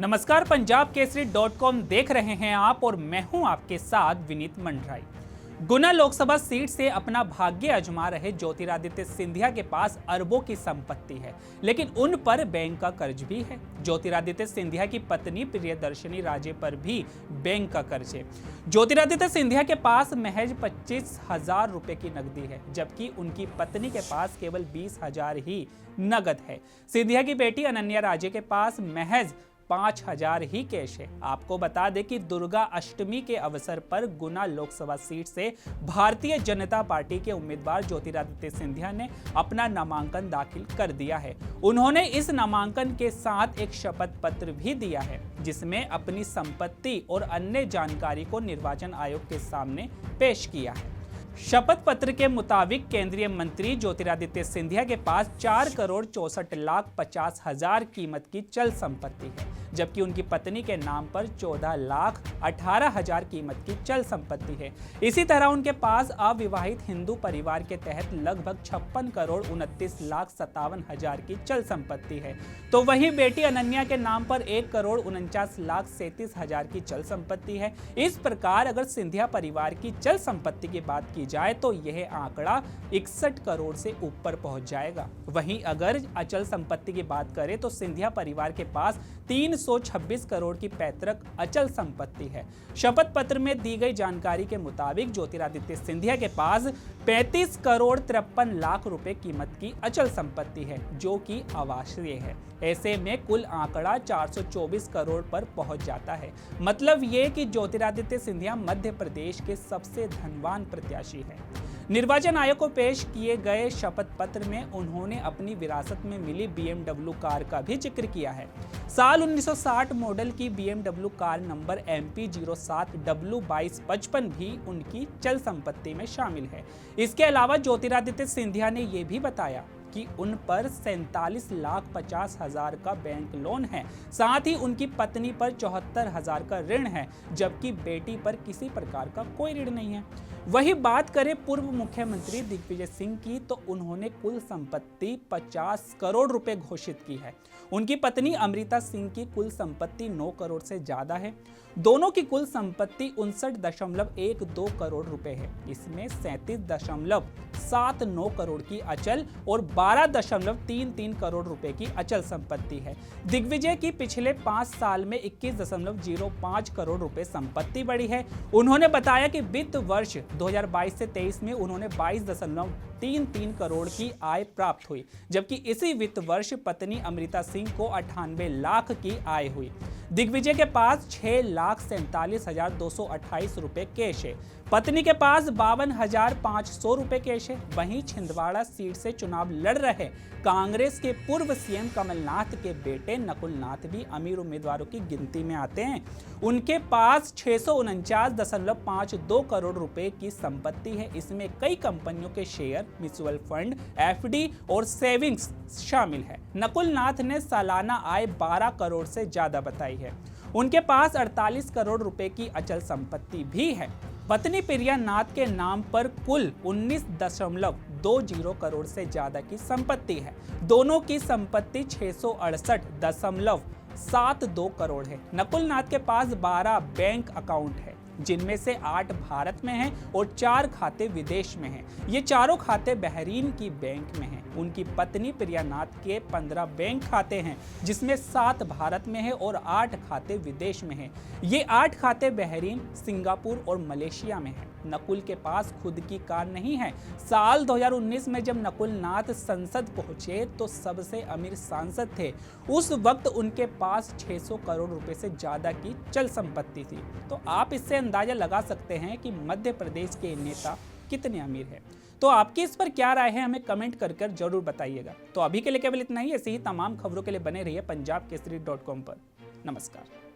नमस्कार, पंजाब केसरी.com देख रहे हैं आप और मैं हूं आपके साथ विनीत मंडराई। गुना लोकसभा सीट से अपना भाग्य आजमा रहे ज्योतिरादित्य सिंधिया के पास अरबों की संपत्ति है, लेकिन उन पर बैंक का कर्ज भी है। ज्योतिरादित्य सिंधिया की पत्नी प्रियदर्शनी राजे पर भी बैंक का कर्ज है। ज्योतिरादित्य सिंधिया के पास महज 25,000 रुपए की नकदी है, जबकि उनकी पत्नी के पास केवल 20,000 ही नगद है। सिंधिया की बेटी अनन्या राजे के पास महज 5,000 ही कैश है। आपको बता दें कि दुर्गा अष्टमी के अवसर पर गुना लोकसभा सीट से भारतीय जनता पार्टी के उम्मीदवार ज्योतिरादित्य सिंधिया ने अपना नामांकन दाखिल कर दिया है। उन्होंने इस नामांकन के साथ एक शपथ पत्र भी दिया है, जिसमें अपनी संपत्ति और अन्य जानकारी को निर्वाचन आयोग के सामने पेश किया है। शपथ पत्र के मुताबिक केंद्रीय मंत्री ज्योतिरादित्य सिंधिया के पास 4,64,50,000 कीमत की चल संपत्ति है, जबकि उनकी पत्नी के नाम पर 14,18,000 कीमत की चल संपत्ति है। इसी तरह उनके पास अविवाहित हिंदू परिवार के तहत लगभग 56,29,57,000 की चल संपत्ति है। तो वहीं बेटी अनन्या के नाम पर 1,49,37,000 की चल संपत्ति है। इस प्रकार अगर सिंधिया परिवार की चल संपत्ति की बात की जाए तो यह आंकड़ा 61 करोड़ से ऊपर पहुंच जाएगा। वहीं अगर अचल संपत्ति की बात करें तो सिंधिया परिवार के पास 326 करोड़ की पैतृक अचल संपत्ति है। शपथ पत्र में दी गई जानकारी के मुताबिक ज्योतिरादित्य सिंधिया के पास 35 करोड़ 53 लाख रुपए कीमत की अचल संपत्ति है, जो कि आवासीय है। ऐसे में कुल आंकड़ा 424 करोड़ पर पहुंच जाता है। मतलब ये कि ज्योतिरादित्य सिंधिया मध्य प्रदेश के सबसे धनवान प्रत्याशी है। निर्वाचन आयोग को पेश किए गए शपथ पत्र में उन्होंने अपनी विरासत में मिली BMW कार का भी जिक्र किया है। साल 1960 मॉडल की BMW car number MP 07W2255 भी उनकी चल संपत्ति में शामिल है। इसके अलावा ज्योतिरादित्य सिंधिया ने यह भी बताया कि उन पर 47,50,000 का बैंक लोन है। साथ ही उनकी पत्नी पर 74,000 का ऋण है, जबकि बेटी पर किसी प्रकार का कोई ऋण नहीं है। वही बात करें पूर्व मुख्यमंत्री दिग्विजय सिंह की, तो उन्होंने कुल संपत्ति 50 करोड़ रुपए घोषित की है। उनकी पत्नी अमृता सिंह की कुल संपत्ति 9 करोड़ से ज्यादा है। दोनों की कुल संपत्ति 59.12 करोड़ रुपए है। इसमें 37.79 करोड़ की अचल और 12.33 करोड़ रुपए की अचल संपत्ति है। दिग्विजय की पिछले 5 साल में 21.05 करोड़ रुपए संपत्ति बढ़ी है। उन्होंने बताया कि वित्त वर्ष 2022 से 23 में उन्होंने 22.33 करोड़ की आय प्राप्त हुई, जबकि इसी वित्त वर्ष पत्नी अमृता सिंह को 98 लाख की आय हुई। दिग्विजय के पास 6,47,228 रुपए कैश है। पत्नी के पास 52,500 रुपए कैश है। वहीं छिंदवाड़ा सीट से चुनाव लड़ रहे कांग्रेस के पूर्व सीएम कमलनाथ के बेटे नकुल नाथ भी अमीर उम्मीदवारों की गिनती में आते हैं। उनके पास 649.52 करोड़ रुपए की संपत्ति है। इसमें कई कंपनियों के शेयर, म्यूचुअल फंड, FD और सेविंग्स शामिल है। नकुल नाथ ने सालाना आय 12 करोड़ से ज्यादा बताई है। उनके पास 48 करोड़ रुपए की अचल संपत्ति भी है। पत्नी प्रिया नाथ के नाम पर कुल 19.20 करोड़ से ज्यादा की संपत्ति है। दोनों की संपत्ति 668.72 करोड़ है। नकुल नाथ के पास 12 बैंक अकाउंट है, जिनमें से 8 भारत में हैं और 4 खाते विदेश में हैं। ये चारों खाते बहरीन की बैंक में हैं। उनकी पत्नी प्रिया नाथ के 15 बैंक खाते हैं, जिसमें 7 भारत में हैं और 8 खाते विदेश में हैं। ये 8 खाते बहरीन, सिंगापुर और मलेशिया में हैं। नकुल के पास खुद की कार नहीं है। साल 2019 में जब नकुल नाथ संसद पहुंचे तो सबसे अमीर सांसद थे। उस वक्त उनके पास 600 करोड़ रुपए से ज्यादा की चल संपत्ति थी। तो आप इससे अंदाजा लगा सकते हैं कि मध्य प्रदेश के नेता कितने अमीर हैं। तो आपकी इस पर क्या राय है, हमें कमेंट कर जरूर बताइएगा। तो अभी के लिए केवल इतना ही। ऐसे ही तमाम खबरों के लिए बने रहिए पंजाब केसरी.com पर। नमस्कार।